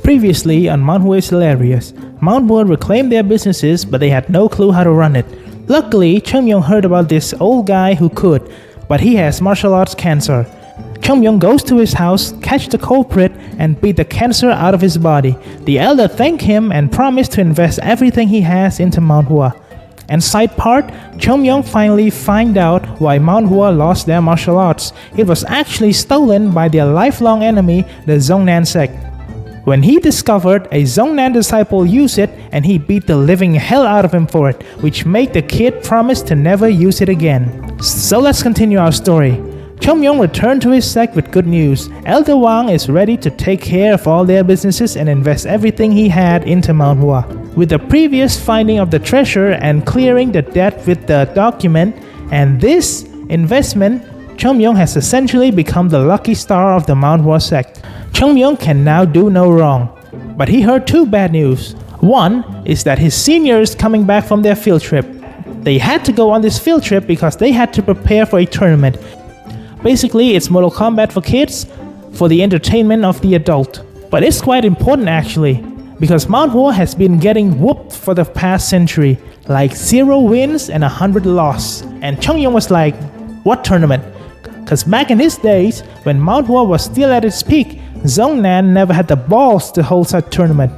Previously on Mount Hua is Hilarious, Mount Hua reclaimed their businesses but they had no clue how to run it. Luckily, Chunmyung heard about this old guy who could, but he has martial arts cancer. Chunmyung goes to his house, catch the culprit, and beat the cancer out of his body. The elder thanked him and promised to invest everything he has into Mount Hua. And side part, Chunmyung finally find out why Mount Hua lost their martial arts. It was actually stolen by their lifelong enemy, the Zhongnan sect. When he discovered a Zhongnan disciple use it, and he beat the living hell out of him for it, which made the kid promise to never use it again. So let's continue our story. Chunmyung returned to his sect with good news. Elder Wang is ready to take care of all their businesses and invest everything he had into Mount Hua. With the previous finding of the treasure and clearing the debt with the document, and this investment, Chunmyung has essentially become the lucky star of the Mount Hua sect. Chunmyung can now do no wrong. But he heard two bad news. One is that his seniors coming back from their field trip. They had to go on this field trip because they had to prepare for a tournament. Basically, it's Mortal Kombat for kids, for the entertainment of the adult. But it's quite important actually, because Mount Hua has been getting whooped for the past century, like 0 wins and 100 losses. And Chunmyung was like, what tournament? Cause back in his days, when Mount Hua was still at its peak, Zhongnan never had the balls to hold such tournament.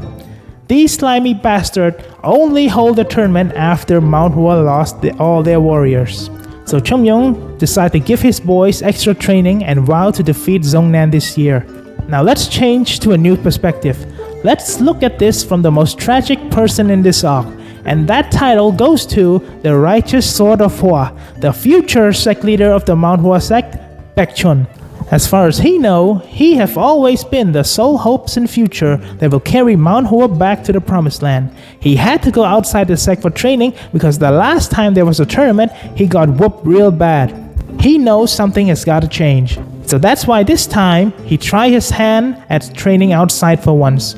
These slimy bastards only hold the tournament after Mount Hua lost all their warriors. So Chunmyung decided to give his boys extra training and vow to defeat Zhongnan this year. Now let's change to a new perspective. Let's look at this from the most tragic person in this arc. And that title goes to the Righteous Sword of Hua, the future sect leader of the Mount Hua sect, Baek Chun. As far as he knows, he have always been the sole hopes in future that will carry Mount Hua back to the promised land. He had to go outside the sect for training because the last time there was a tournament, he got whooped real bad. He knows something has got to change. So that's why this time, he tried his hand at training outside for once.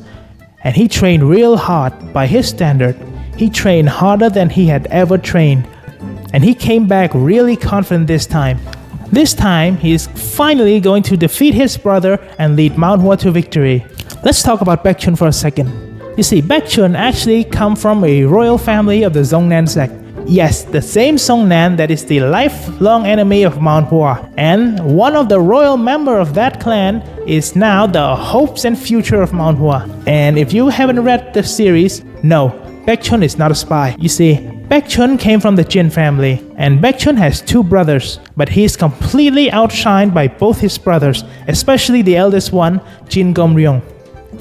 And he trained real hard by his standard. He trained harder than he had ever trained. And he came back really confident this time. This time, he is finally going to defeat his brother and lead Mount Hua to victory. Let's talk about Baek Chun for a second. You see, Baek Chun actually come from a royal family of the Zhongnan sect. Yes, the same Zhongnan that is the lifelong enemy of Mount Hua. And one of the royal member of that clan is now the hopes and future of Mount Hua. And if you haven't read the series, no, Baek Chun is not a spy. You see, Baek Chun came from the Jin family, and Baek Chun has 2 brothers, but he is completely outshined by both his brothers, especially the eldest one, Jin Gomryong.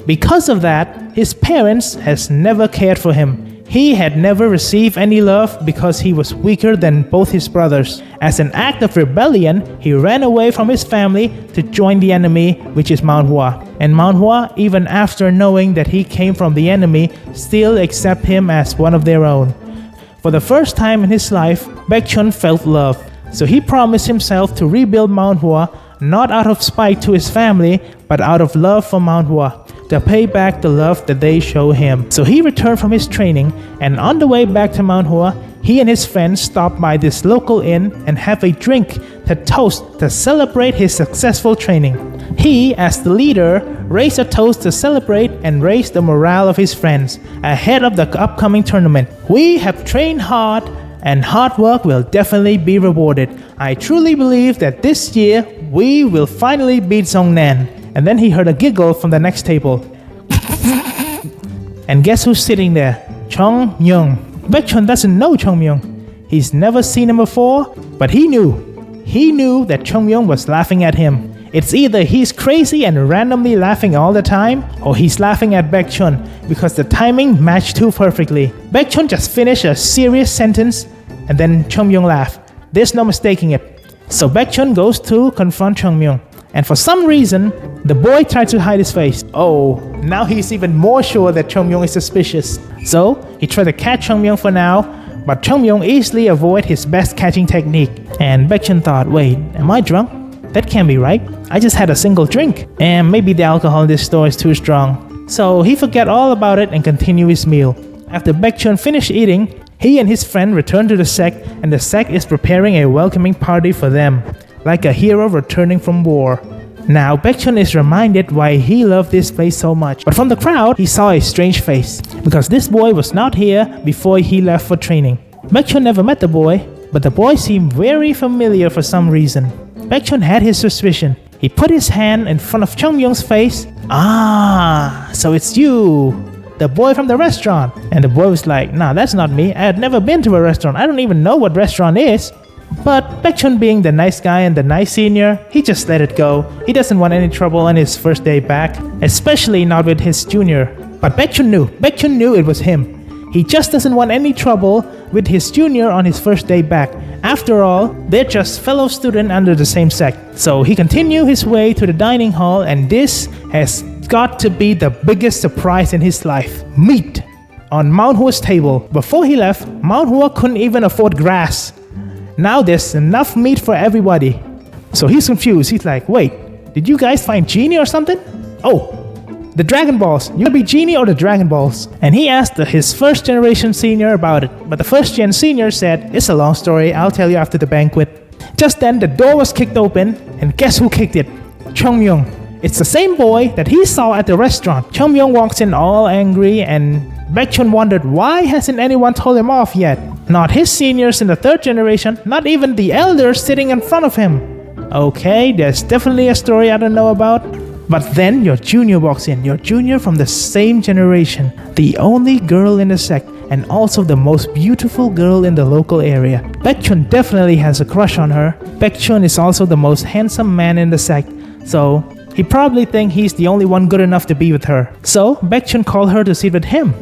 Because of that, his parents has never cared for him. He had never received any love because he was weaker than both his brothers. As an act of rebellion, he ran away from his family to join the enemy, which is Mount Hua. And Mount Hua, even after knowing that he came from the enemy, still accept him as one of their own. For the first time in his life, Baek Chun felt love. So he promised himself to rebuild Mount Hua, not out of spite to his family, but out of love for Mount Hua, to pay back the love that they show him. So he returned from his training, and on the way back to Mount Hua, he and his friends stopped by this local inn and have a drink to toast to celebrate his successful training. He, as the leader, raised a toast to celebrate and raise the morale of his friends ahead of the upcoming tournament. We have trained hard, and hard work will definitely be rewarded. I truly believe that this year, we will finally beat Zhongnan. And then he heard a giggle from the next table. And guess who's sitting there? Chunmyung. Baek Chun doesn't know Chunmyung. He's never seen him before, but he knew. He knew that Chunmyung was laughing at him. It's either he's crazy and randomly laughing all the time, or he's laughing at Baek Chun because the timing matched too perfectly. Baek Chun just finished a serious sentence, and then Chunmyung laughed. There's no mistaking it. So Baek Chun goes to confront Chunmyung. And for some reason, the boy tried to hide his face. Oh, now he's even more sure that Chunmyung is suspicious. So, he tried to catch Chunmyung for now, but Chunmyung easily avoided his best catching technique. And Baek Chun thought, wait, am I drunk? That can't be right. I just had a single drink. And maybe the alcohol in this store is too strong. So he forgot all about it and continued his meal. After Baek Chun finished eating, he and his friend returned to the sect, and the sect is preparing a welcoming party for them, like a hero returning from war. Now Baekhyun is reminded why he loved this place so much. But from the crowd, he saw a strange face because this boy was not here before he left for training. Baekhyun never met the boy, but the boy seemed very familiar for some reason. Baekhyun had his suspicion. He put his hand in front of Chung Myung's face. Ah, so it's you, the boy from the restaurant. And the boy was like, nah, that's not me. I had never been to a restaurant. I don't even know what restaurant is. But Baekhyun, being the nice guy and the nice senior, he just let it go. He doesn't want any trouble on his first day back, especially not with his junior. But Baekhyun knew it was him. He just doesn't want any trouble with his junior on his first day back. After all, they're just fellow students under the same sect. So he continued his way to the dining hall, and this has got to be the biggest surprise in his life. Meat on Mount Hua's table. Before he left, Mount Hua couldn't even afford grass. Now there's enough meat for everybody. So he's confused. He's like, wait, did you guys find Genie or something? Oh, the Dragon Balls. You gonna be Genie or the Dragon Balls? And he asked his first generation senior about it. But the first gen senior said, it's a long story. I'll tell you after the banquet. Just then, the door was kicked open. And guess who kicked it? Chung Myung. It's the same boy that he saw at the restaurant. Chung Myung walks in all angry, and Baekhyun wondered why hasn't anyone told him off yet? Not his seniors in the third generation, not even the elders sitting in front of him. Okay, there's definitely a story I don't know about. But then your junior walks in, your junior from the same generation, the only girl in the sect, and also the most beautiful girl in the local area. Baekhyun definitely has a crush on her. Baekhyun is also the most handsome man in the sect, so he probably thinks he's the only one good enough to be with her. So Baekhyun called her to sit with him.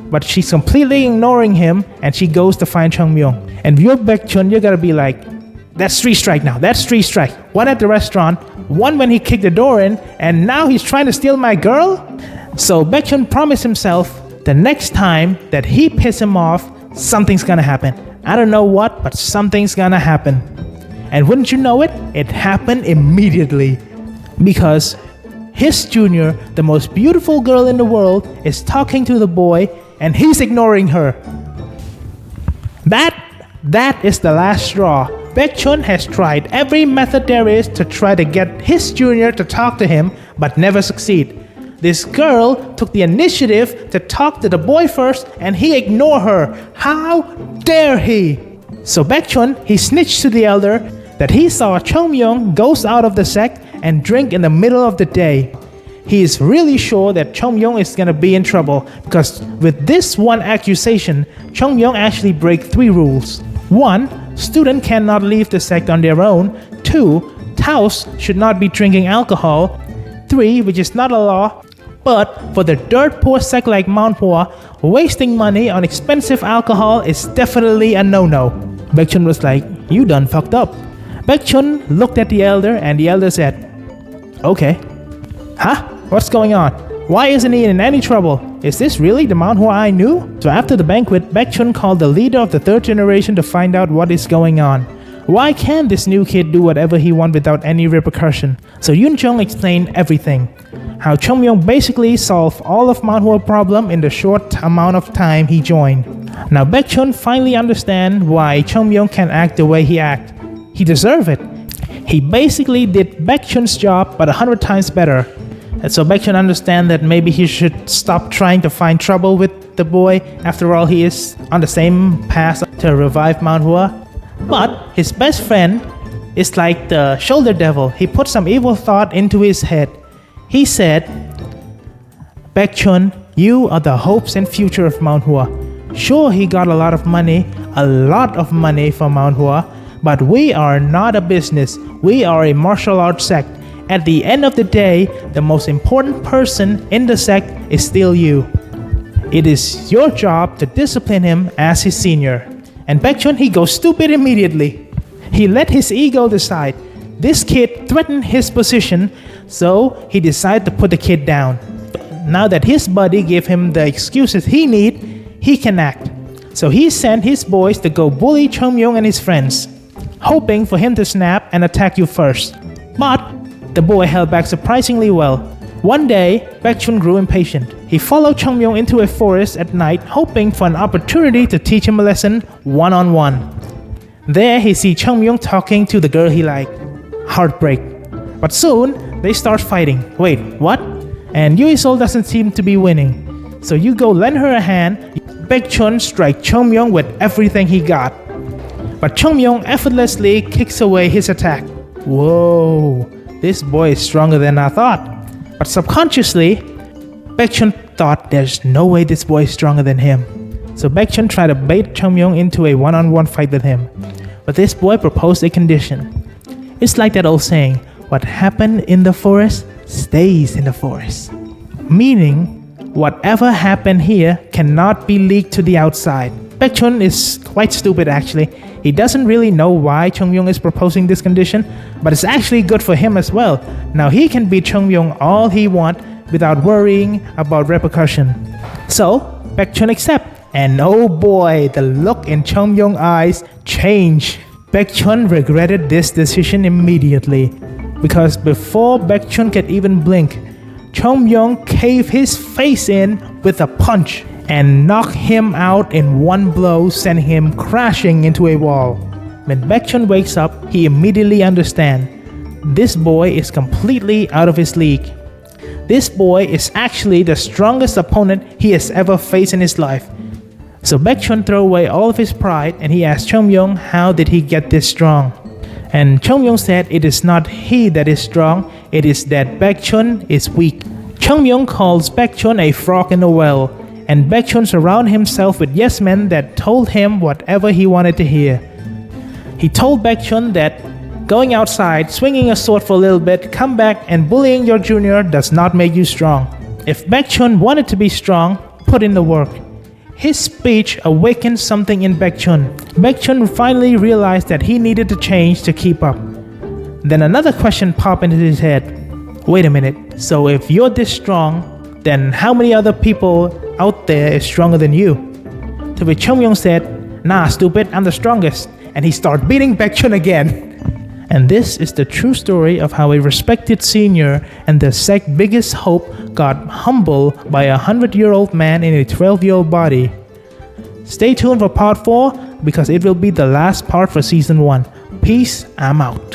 But she's completely ignoring him, and she goes to find Chung Myung. And if you're Baekhyun, you gotta be like, that's 3 strikes now, that's 3 strikes. One at the restaurant, one when he kicked the door in, and now he's trying to steal my girl? So Baekhyun promised himself the next time that he pisses him off, something's gonna happen. I don't know what, but something's gonna happen. And wouldn't you know it, it happened immediately. Because his junior, the most beautiful girl in the world, is talking to the boy, and he's ignoring her. That is the last straw. Baekhyun has tried every method there is to try to get his junior to talk to him, but never succeed. This girl took the initiative to talk to the boy first, and he ignored her. How dare he? So Baekhyun, he snitched to the elder that he saw Chung Myung goes out of the sect and drink in the middle of the day. He is really sure that Chung Myung is gonna be in trouble because with this one accusation, Chung Myung actually break 3 rules. 1. Student cannot leave the sect on their own. 2. Taos should not be drinking alcohol. 3. Which is not a law, but for the dirt poor sect like Mount Hua, wasting money on expensive alcohol is definitely a no-no. Baekhyun was like, you done fucked up. Baekhyun looked at the elder, and the elder said, okay. Huh? What's going on? Why isn't he in any trouble? Is this really the Mount Hua I knew? So after the banquet, Baekhyun called the leader of the third generation to find out what is going on. Why can't this new kid do whatever he wants without any repercussion? So Yoon Jung explained everything. How Chung Myung basically solved all of Mount Hua problem in the short amount of time he joined. Now Baekhyun finally understands why Chung Myung can act the way he act. He deserved it. He basically did Baekhyun's job but 100 times better. And so Baekhyun understands that maybe he should stop trying to find trouble with the boy. After all, he is on the same path to revive Mount Hua. But his best friend is like the shoulder devil. He put some evil thought into his head. He said, Baekhyun, you are the hopes and future of Mount Hua. Sure, he got a lot of money from Mount Hua, but we are not a business. We are a martial arts sect. At the end of the day, the most important person in the sect is still you. It is your job to discipline him as his senior. And Baekhyun, he goes stupid immediately. He let his ego decide. This kid threatened his position, so he decided to put the kid down. Now that his buddy gave him the excuses he need, he can act. So he sent his boys to go bully Chung Myung and his friends, hoping for him to snap and attack you first. But the boy held back surprisingly well. One day, Baekhyun grew impatient. He followed Chung Myung into a forest at night, hoping for an opportunity to teach him a lesson one-on-one. There, he sees Chung Myung talking to the girl he liked. Heartbreak. But soon, They start fighting. Wait, what? And Yuisol doesn't seem to be winning. So you go lend her a hand. Baekchun strikes Chongmyong with everything he got. But Chongmyong effortlessly kicks away his attack. Whoa, this boy is stronger than I thought. But subconsciously, Baekchun thought there's no way this boy is stronger than him. So Baekchun tried to bait Chongmyong into a one-on-one fight with him. But this boy proposed a condition. It's like that old saying, what happened in the forest stays in the forest. Meaning, whatever happened here cannot be leaked to the outside. Baekchun is quite stupid actually. He doesn't really know why Chongmyong is proposing this condition, but it's actually good for him as well. Now he can beat Chongmyong all he wants without worrying about repercussion. So, Baekchun accepts. And oh boy, the look in Chongmyong's eyes changed. Baekchun regretted this decision immediately. Because before Baekchun could even blink, Chongmyong caved his face in with a punch and knocked him out in one blow, sending him crashing into a wall. When Baekchun wakes up, he immediately understands this boy is completely out of his league. This boy is actually the strongest opponent he has ever faced in his life. So Baekchun threw away all of his pride and he asked Chongmyong how did he get this strong. And Chongmyong said it is not he that is strong, it is that Baekchun is weak. Chongmyong calls Baekchun a frog in a well, and Baekchun surrounded himself with yes men that told him whatever he wanted to hear. He told Baekchun that going outside, swinging a sword for a little bit, come back and bullying your junior does not make you strong. If Baekchun wanted to be strong, put in the work. His speech awakened something in Baekchun. Baekchun finally realized that he needed to change to keep up. Then another question popped into his head. Wait a minute, so if you're this strong, then how many other people out there is stronger than you? To which Chongmyong said, nah stupid, I'm the strongest. And he started beating Baekchun again. And this is the true story of how a respected senior and the sect's biggest hope got humbled by a 100-year-old man in a 12-year-old body. Stay tuned for part 4 because it will be the last part for season 1. Peace, I'm out.